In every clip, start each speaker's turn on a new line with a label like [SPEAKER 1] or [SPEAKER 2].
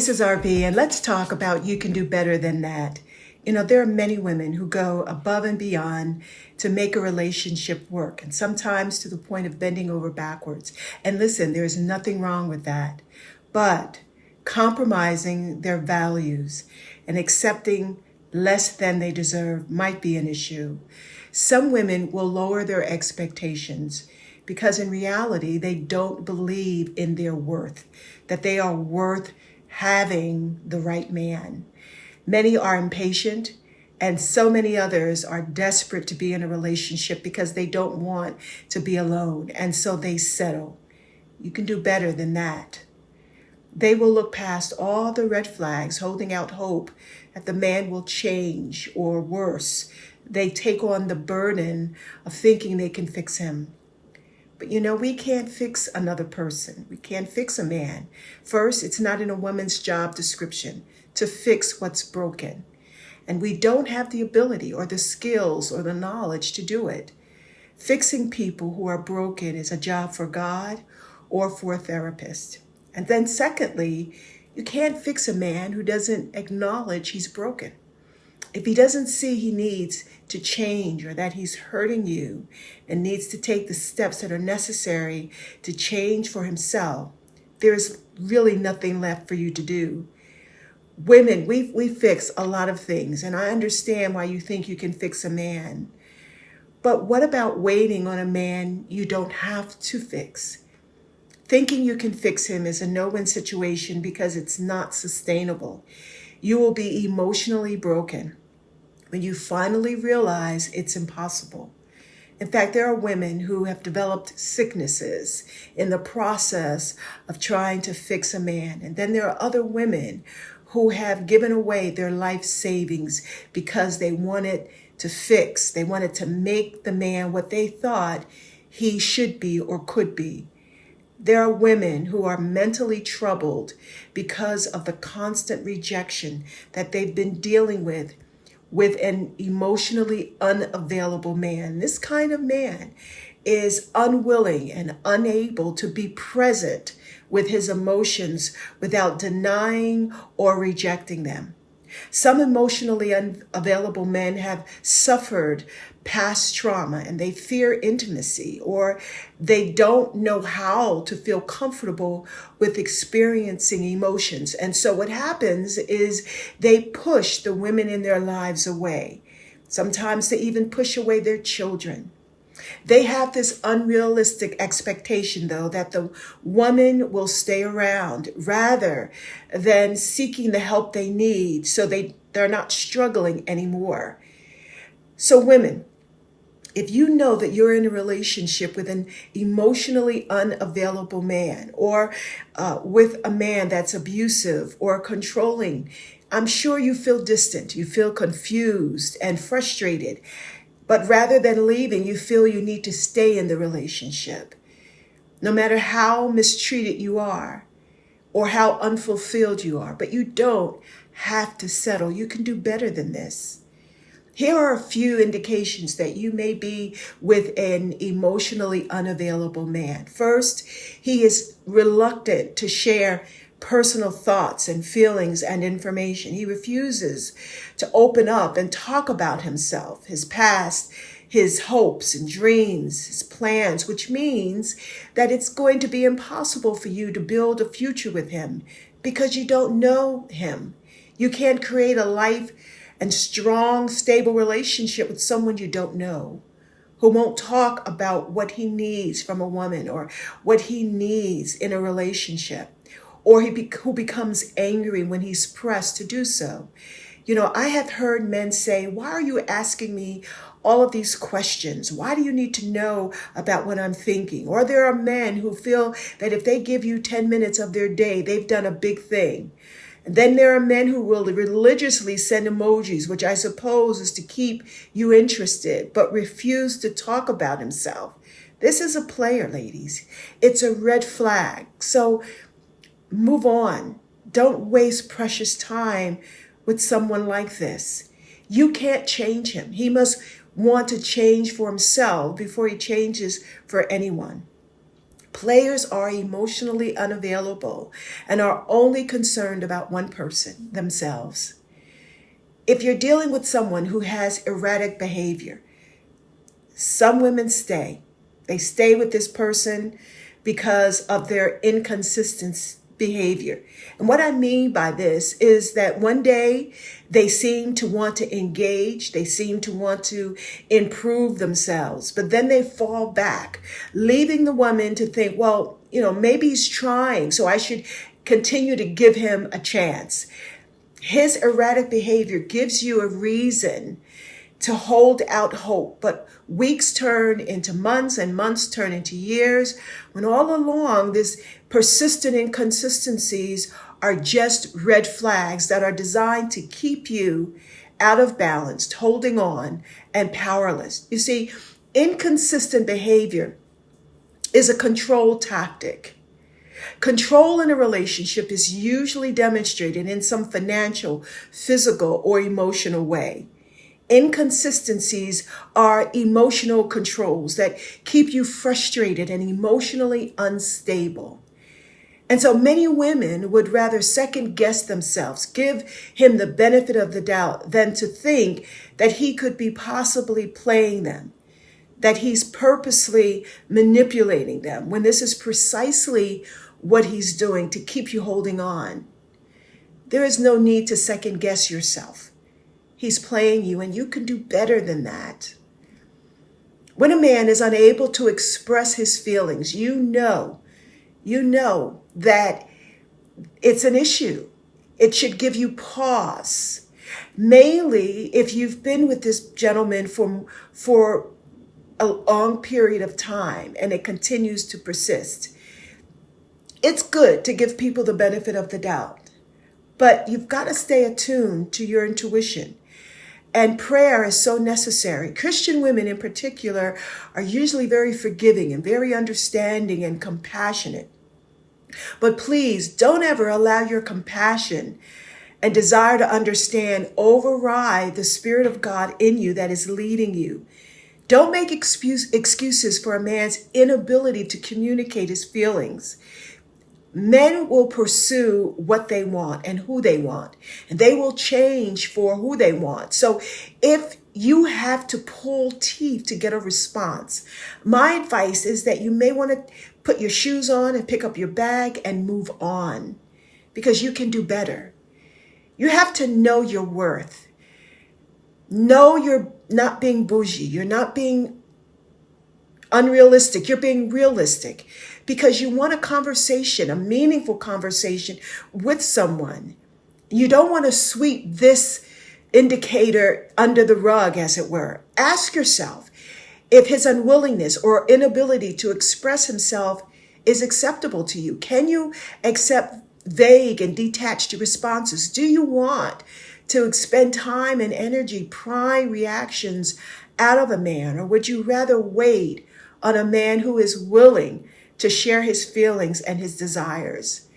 [SPEAKER 1] This is RB, and let's talk about you can do better than that. You know, there are many women who go above and beyond to make a relationship work, and sometimes to the point of bending over backwards. And listen, there is nothing wrong with that. But compromising their values and accepting less than they deserve might be an issue. Some women will lower their expectations because in reality, they don't believe in their worth, that they are worth having the right man. Many are impatient, and so many others are desperate to be in a relationship because they don't want to be alone, and so they settle. You can do better than that. They will look past all the red flags, holding out hope that the man will change, or worse, they take on the burden of thinking they can fix him. But you know, we can't fix another person. We can't fix a man. First, it's not in a woman's job description to fix what's broken. And we don't have the ability or the skills or the knowledge to do it. Fixing people who are broken is a job for God or for a therapist. And then secondly, you can't fix a man who doesn't acknowledge he's broken. If he doesn't see he needs to change or that he's hurting you and needs to take the steps that are necessary to change for himself, there's really nothing left for you to do. Women, we fix a lot of things, and I understand why you think you can fix a man. But what about waiting on a man you don't have to fix? Thinking you can fix him is a no-win situation because it's not sustainable. You will be emotionally broken when you finally realize it's impossible. In fact, there are women who have developed sicknesses in the process of trying to fix a man. And then there are other women who have given away their life savings because they wanted to fix, they wanted to make the man what they thought he should be or could be. There are women who are mentally troubled because of the constant rejection that they've been dealing with an emotionally unavailable man. This kind of man is unwilling and unable to be present with his emotions without denying or rejecting them. Some emotionally unavailable men have suffered past trauma and they fear intimacy, or they don't know how to feel comfortable with experiencing emotions. And so what happens is they push the women in their lives away. Sometimes they even push away their children. They have this unrealistic expectation, though, that the woman will stay around rather than seeking the help they need so they're not struggling anymore. So women, if you know that you're in a relationship with an emotionally unavailable man or with a man that's abusive or controlling, I'm sure you feel distant, you feel confused and frustrated. But rather than leaving, you feel you need to stay in the relationship. No matter how mistreated you are or how unfulfilled you are, but you don't have to settle. You can do better than this. Here are a few indications that you may be with an emotionally unavailable man. First, he is reluctant to share personal thoughts and feelings and information. He refuses to open up and talk about himself, his past, his hopes and dreams, his plans, which means that it's going to be impossible for you to build a future with him because you don't know him. You can't create a life and strong, stable relationship with someone you don't know, who won't talk about what he needs from a woman or what he needs in a relationship, or who becomes angry when he's pressed to do so. You know, I have heard men say, why are you asking me all of these questions? Why do you need to know about what I'm thinking? Or there are men who feel that if they give you 10 minutes of their day, they've done a big thing. And then there are men who will religiously send emojis, which I suppose is to keep you interested, but refuse to talk about himself. This is a player, ladies. It's a red flag. So move on. Don't waste precious time with someone like this. You can't change him. He must want to change for himself before he changes for anyone. Players are emotionally unavailable and are only concerned about one person, themselves. If you're dealing with someone who has erratic behavior, some women stay. They stay with this person because of their inconsistent behavior. And what I mean by this is that one day they seem to want to engage, they seem to want to improve themselves, but then they fall back, leaving the woman to think, well, maybe he's trying, so I should continue to give him a chance. His erratic behavior gives you a reason to hold out hope, but weeks turn into months and months turn into years, when all along this persistent inconsistencies are just red flags that are designed to keep you out of balance, holding on, and powerless. You see, inconsistent behavior is a control tactic. Control in a relationship is usually demonstrated in some financial, physical, or emotional way. Inconsistencies are emotional controls that keep you frustrated and emotionally unstable. And so many women would rather second guess themselves, give him the benefit of the doubt, than to think that he could be possibly playing them, that he's purposely manipulating them, when this is precisely what he's doing to keep you holding on. There is no need to second guess yourself. He's playing you, and you can do better than that. When a man is unable to express his feelings, you know that it's an issue. It should give you pause. Mainly if you've been with this gentleman for a long period of time and it continues to persist. It's good to give people the benefit of the doubt, but you've got to stay attuned to your intuition. And prayer is so necessary. Christian women in particular are usually very forgiving and very understanding and compassionate. But please don't ever allow your compassion and desire to understand override the Spirit of God in you that is leading you. Don't make excuses for a man's inability to communicate his feelings. Men will pursue what they want and who they want, and they will change for who they want. So if you have to pull teeth to get a response, my advice is that you may want to put your shoes on and pick up your bag and move on, because you can do better. You have to know your worth. Know you're not being bougie. You're not being unrealistic. You're being realistic, because you want a conversation, a meaningful conversation with someone. You don't want to sweep this indicator under the rug, as it were. Ask yourself if his unwillingness or inability to express himself is acceptable to you. Can you accept vague and detached responses? Do you want to spend time and energy prying reactions out of a man, or would you rather wait on a man who is willing to share his feelings and his desires?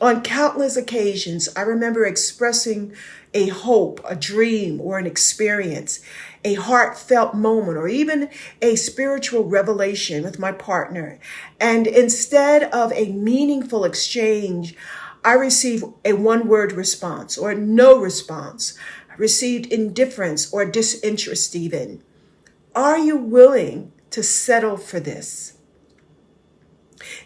[SPEAKER 1] On countless occasions, I remember expressing a hope, a dream, or an experience, a heartfelt moment, or even a spiritual revelation with my partner. And instead of a meaningful exchange, I received a one-word response or no response. I received indifference or disinterest even. Are you willing to settle for this?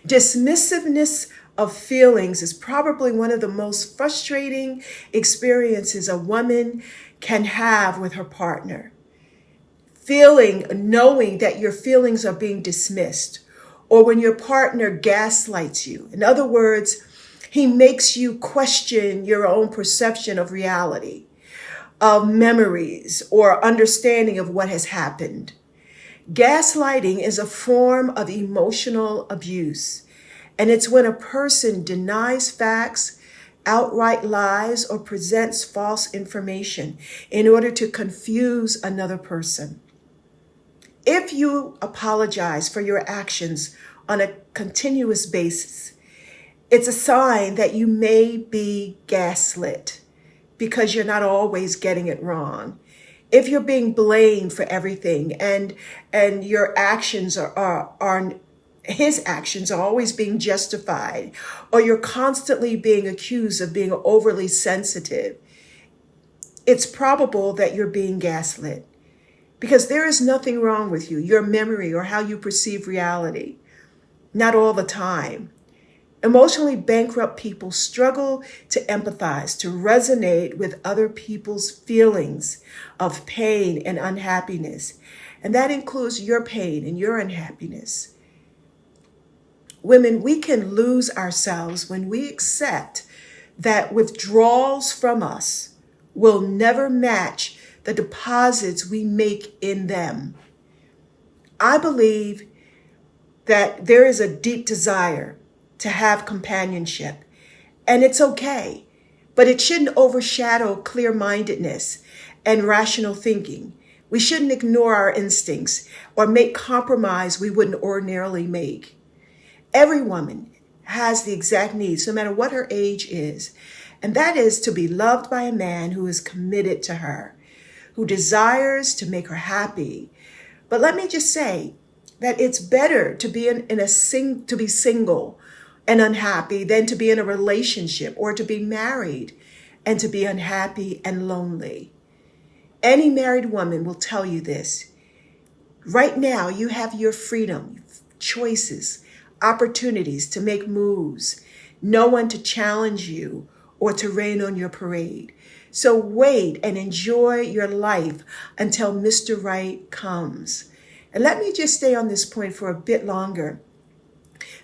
[SPEAKER 1] Dismissiveness of feelings is probably one of the most frustrating experiences a woman can have with her partner. Knowing that your feelings are being dismissed, or when your partner gaslights you. In other words, he makes you question your own perception of reality, of memories, or understanding of what has happened. Gaslighting is a form of emotional abuse, and it's when a person denies facts, outright lies, or presents false information in order to confuse another person. If you apologize for your actions on a continuous basis, it's a sign that you may be gaslit because you're not always getting it wrong. If you're being blamed for everything and your actions are his actions are always being justified, or you're constantly being accused of being overly sensitive, it's probable that you're being gaslit, because there is nothing wrong with you, your memory, or how you perceive reality. Not all the time. Emotionally bankrupt people struggle to empathize, to resonate with other people's feelings of pain and unhappiness. And that includes your pain and your unhappiness. Women, we can lose ourselves when we accept that withdrawals from us will never match the deposits we make in them. I believe that there is a deep desire to have companionship, and it's okay, but it shouldn't overshadow clear-mindedness and rational thinking. We shouldn't ignore our instincts or make compromise we wouldn't ordinarily make. Every woman has the exact needs, no matter what her age is, and that is to be loved by a man who is committed to her, who desires to make her happy. But let me just say that it's better to be to be single and unhappy than to be in a relationship or to be married and to be unhappy and lonely. Any married woman will tell you this. Right now, you have your freedom, choices, opportunities to make moves, no one to challenge you or to rain on your parade. So wait and enjoy your life until Mr. Right comes. And let me just stay on this point for a bit longer.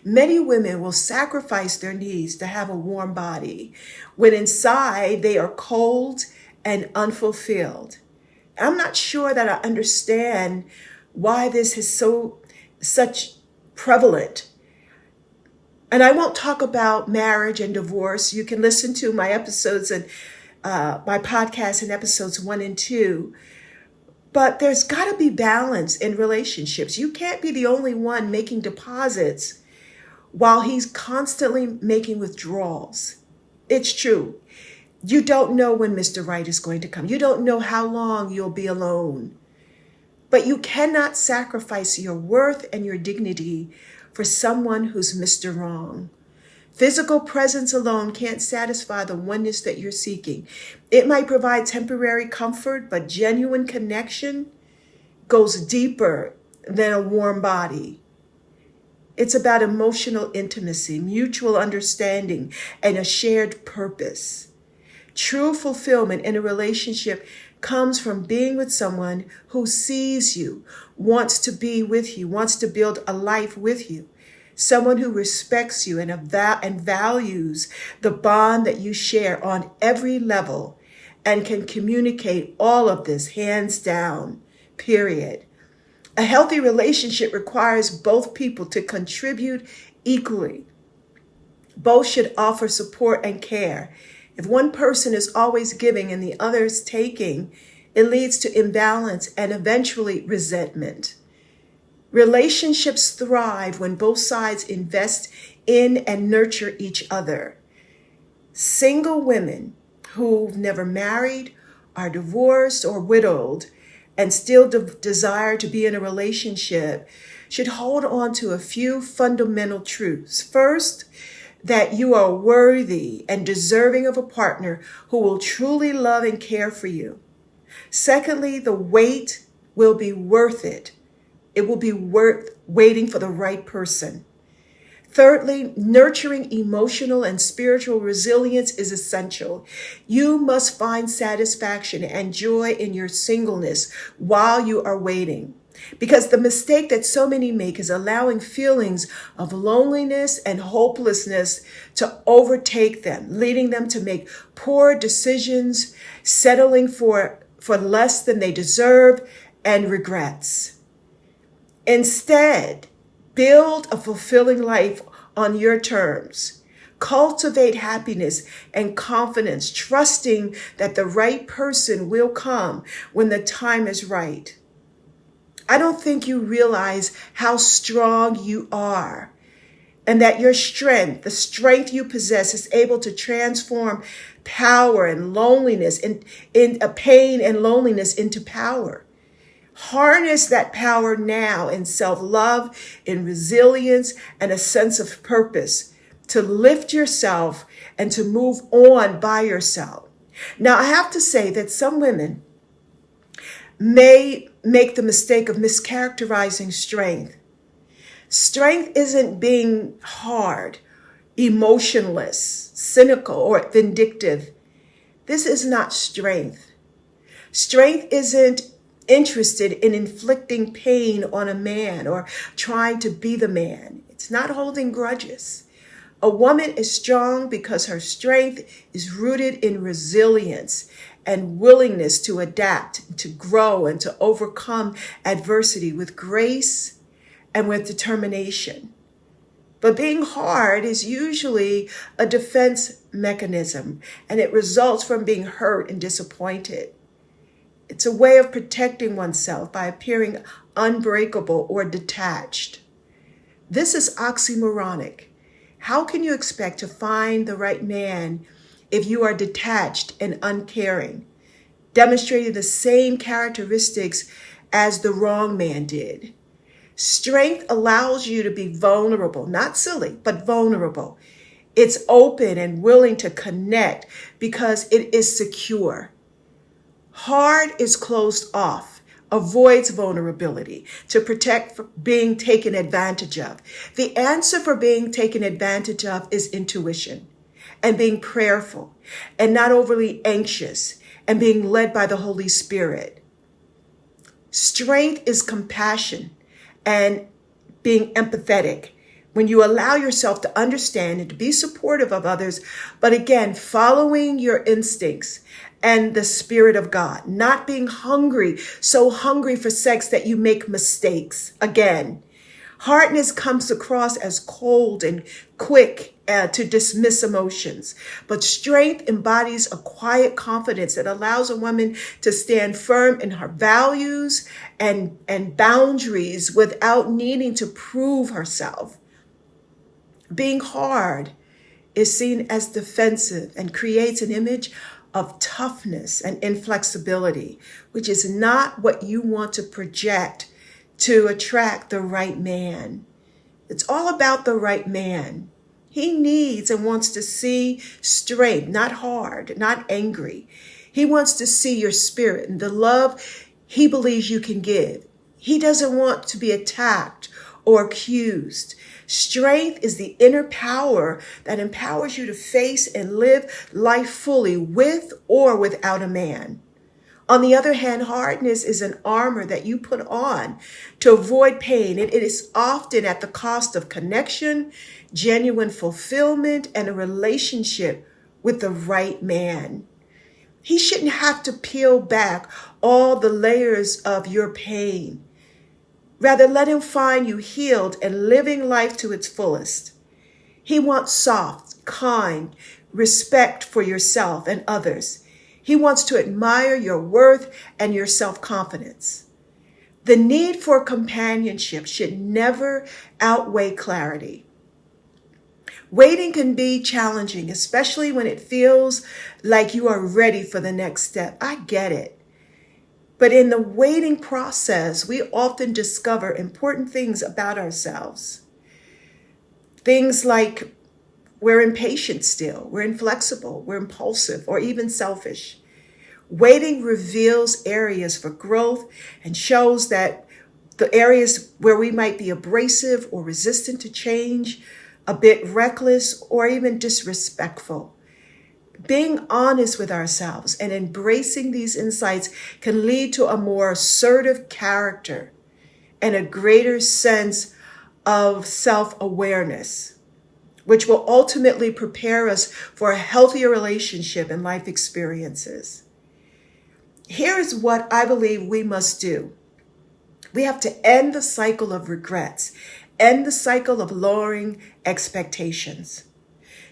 [SPEAKER 1] Many women will sacrifice their needs to have a warm body when inside they are cold and unfulfilled. I'm not sure that I understand why this is such prevalent. And I won't talk about marriage and divorce. You can listen to my episodes and my podcast in episodes 1 and 2. But there's got to be balance in relationships. You can't be the only one making deposits while he's constantly making withdrawals. It's true. You don't know when Mr. Right is going to come. You don't know how long you'll be alone. But you cannot sacrifice your worth and your dignity for someone who's Mr. Wrong. Physical presence alone can't satisfy the oneness that you're seeking. It might provide temporary comfort, but genuine connection goes deeper than a warm body. It's about emotional intimacy, mutual understanding, and a shared purpose. True fulfillment in a relationship comes from being with someone who sees you, wants to be with you, wants to build a life with you. Someone who respects you and values the bond that you share on every level and can communicate all of this hands down, period. A healthy relationship requires both people to contribute equally. Both should offer support and care. If one person is always giving and the other is taking, it leads to imbalance and eventually resentment. Relationships thrive when both sides invest in and nurture each other. Single women who've never married, are divorced or widowed, and still desire to be in a relationship should hold on to a few fundamental truths. First, that you are worthy and deserving of a partner who will truly love and care for you. Secondly, the wait will be worth it. It will be worth waiting for the right person. Thirdly, nurturing emotional and spiritual resilience is essential. You must find satisfaction and joy in your singleness while you are waiting. Because the mistake that so many make is allowing feelings of loneliness and hopelessness to overtake them, leading them to make poor decisions, settling for less than they deserve, and regrets. Instead, build a fulfilling life on your terms. Cultivate happiness and confidence, trusting that the right person will come when the time is right. I don't think you realize how strong you are, and that your strength, the strength you possess, is able to transform power and loneliness in pain and loneliness into power. Harness that power now in self-love, in resilience, and a sense of purpose to lift yourself and to move on by yourself. Now, I have to say that some women may make the mistake of mischaracterizing strength. Strength isn't being hard, emotionless, cynical, or vindictive. This is not strength. Strength isn't interested in inflicting pain on a man or trying to be the man. It's not holding grudges. A woman is strong because her strength is rooted in resilience and willingness to adapt, to grow, and to overcome adversity with grace and with determination. But being hard is usually a defense mechanism, and it results from being hurt and disappointed. It's a way of protecting oneself by appearing unbreakable or detached. This is oxymoronic. How can you expect to find the right man if you are detached and uncaring, demonstrating the same characteristics as the wrong man did? Strength allows you to be vulnerable, not silly, but vulnerable. It's open and willing to connect because it is secure. Hard is closed off, avoids vulnerability to protect from being taken advantage of. The answer for being taken advantage of is intuition and being prayerful and not overly anxious and being led by the Holy Spirit. Strength is compassion and being empathetic when you allow yourself to understand and to be supportive of others, but again, following your instincts and the Spirit of God, not being hungry, so hungry for sex that you make mistakes. Again, hardness comes across as cold and quick to dismiss emotions, but strength embodies a quiet confidence that allows a woman to stand firm in her values and boundaries without needing to prove herself. Being hard is seen as defensive and creates an image of toughness and inflexibility, which is not what you want to project to attract the right man. It's all about the right man. He needs and wants to see strength, not hard, not angry. He wants to see your spirit and the love he believes you can give. He doesn't want to be attacked or accused. Strength is the inner power that empowers you to face and live life fully with or without a man. On the other hand, hardness is an armor that you put on to avoid pain. It is often at the cost of connection, genuine fulfillment, and a relationship with the right man. He shouldn't have to peel back all the layers of your pain. Rather, let him find you healed and living life to its fullest. He wants soft, kind respect for yourself and others. He wants to admire your worth and your self-confidence. The need for companionship should never outweigh clarity. Waiting can be challenging, especially when it feels like you are ready for the next step. I get it. But in the waiting process, we often discover important things about ourselves. Things like we're impatient still, we're inflexible, we're impulsive, or even selfish. Waiting reveals areas for growth and shows that the areas where we might be abrasive or resistant to change, a bit reckless, or even disrespectful. Being honest with ourselves and embracing these insights can lead to a more assertive character and a greater sense of self-awareness, which will ultimately prepare us for a healthier relationship and life experiences. Here is what I believe we must do. We have to end the cycle of regrets, end the cycle of lowering expectations.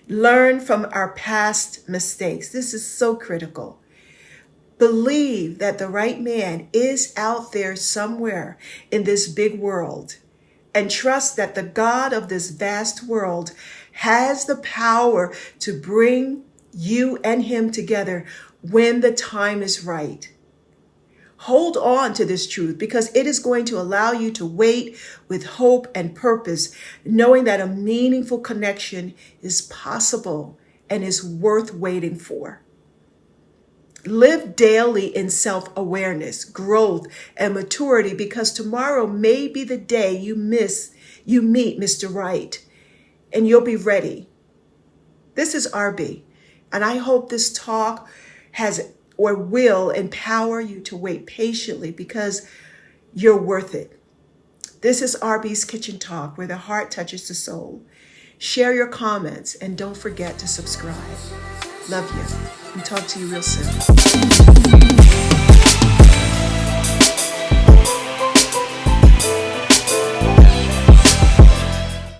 [SPEAKER 1] Learn from our past mistakes. This is so critical. Believe that the right man is out there somewhere in this big world, and trust that the God of this vast world has the power to bring you and him together when the time is right. Hold on to this truth because it is going to allow you to wait with hope and purpose, knowing that a meaningful connection is possible and is worth waiting for. Live daily in self-awareness, growth, and maturity because tomorrow may be the day you meet Mr. Right, and you'll be ready. This is RB, and I hope this talk has or will empower you to wait patiently because you're worth it. This is RB's Kitchen Talk, where the heart touches the soul. Share your comments and don't forget to subscribe. Love you and talk to you real soon.